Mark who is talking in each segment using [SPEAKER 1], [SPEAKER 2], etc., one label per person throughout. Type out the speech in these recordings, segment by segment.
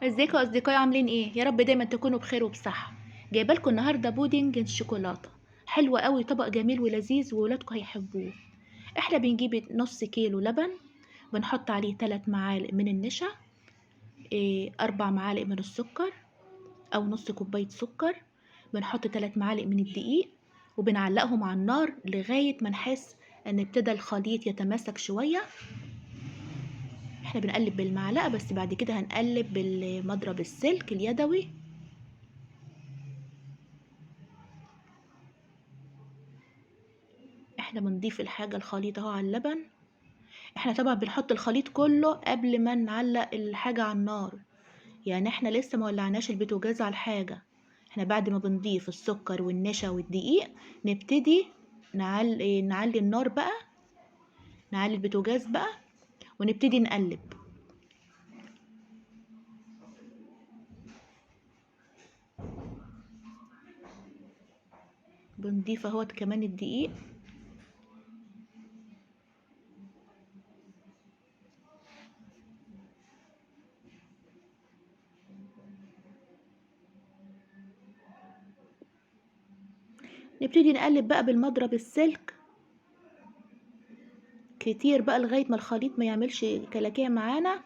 [SPEAKER 1] ازيكم يا اصدقائي، عاملين ايه؟ يا رب دايما تكونوا بخير وبصحه. جايبه لكم النهارده بودنج الشوكولاته. حلو قوي، طبق جميل ولذيذ وولادكم هيحبوه. احنا بنجيب نص كيلو لبن، بنحط عليه 3 معالق من النشا، 4 معالق من السكر او نص كوبايه سكر. بنحط 3 معالق من الدقيق، وبنعلقهم على النار لغايه ما نحس ان ابتدى الخليط يتماسك شويه. احنا بنقلب بالمعلقه، بس بعد كده هنقلب بالمضرب السلك اليدوي. احنا بنضيف الحاجة الخليط اهو على اللبن. احنا طبعا بنحط الخليط كله قبل ما نعلق الحاجة على النار، يعني احنا لسه ما ولعناش البوتاجاز على الحاجة. احنا بعد ما بنضيف السكر والنشا والدقيق نبتدي نعلي النار بقى، نعلي البوتاجاز بقى ونبتدي نقلب. بنضيف اهوت كمان الدقيق. نبتدي نقلب بقى بالمضرب السلك كتير بقى لغاية ما الخليط ما يعملش كلاكيع معانا.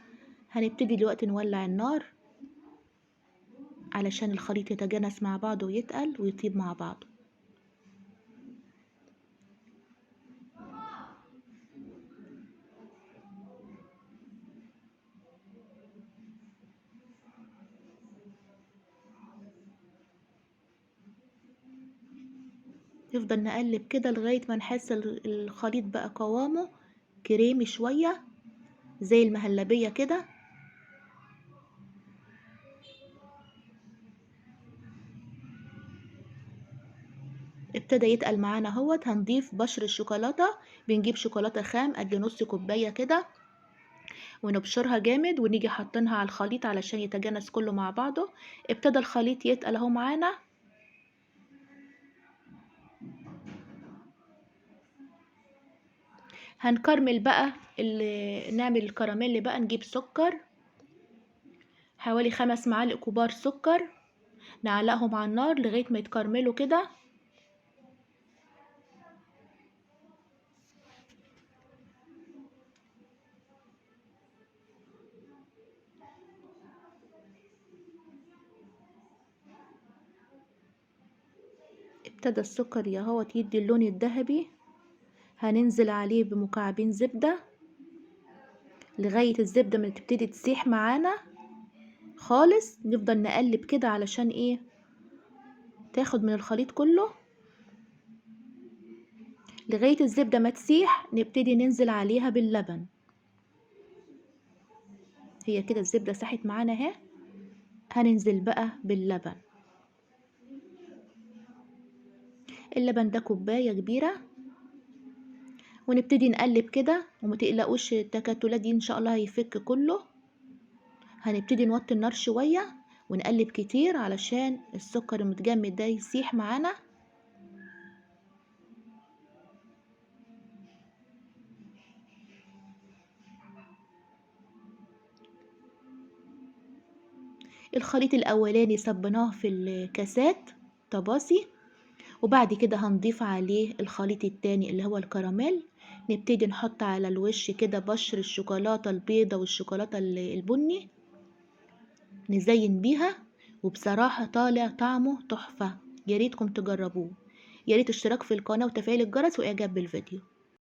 [SPEAKER 1] هنبتدي دلوقتي نولع النار علشان الخليط يتجانس مع بعضه ويتقل ويطيب مع بعضه. نفضل نقلب كده لغاية ما نحس الخليط بقى قوامه كريمي شوية زي المهلبية كده. ابتدى يتقل معانا اهوت. هنضيف بشر الشوكولاتة. بنجيب شوكولاتة خام قد نص كوباية كده ونبشرها جامد، ونيجي حاطينها على الخليط علشان يتجانس كله مع بعضه. ابتدى الخليط يتقل اهو معانا. هنكرمل بقى نعمل الكراميل بقى. نجيب سكر حوالي 5 معالق كبار سكر، نعلقهم على النار لغاية ما يتكرملوا كده. ابتدى السكر ياهوت يدي اللون الذهبي. هننزل عليه بمكعبين زبدة لغاية الزبدة ما تبتدي تسيح معانا خالص. نفضل نقلب كده علشان ايه؟ تاخد من الخليط كله لغاية الزبدة ما تسيح. نبتدي ننزل عليها باللبن. هي كده الزبدة ساحت معانا اهي. هننزل بقى باللبن. اللبن ده كوباية كبيرة، ونبتدي نقلب كده. ومتقلقوش التكتلات دي ان شاء الله هيفك كله. هنبتدي نوطي النار شوية ونقلب كتير علشان السكر المتجمد ده يسيح معانا. الخليط الاولاني صبناه في الكاسات طباسي، وبعد كده هنضيف عليه الخليط التاني اللي هو الكراميل. نبتدي نحط على الوش كده بشر الشوكولاتة البيضة والشوكولاتة البني، نزين بيها. وبصراحة طالع طعمه تحفة. ياريتكم تجربوه. ياريت اشتراك في القناة وتفعيل الجرس واعجاب بالفيديو.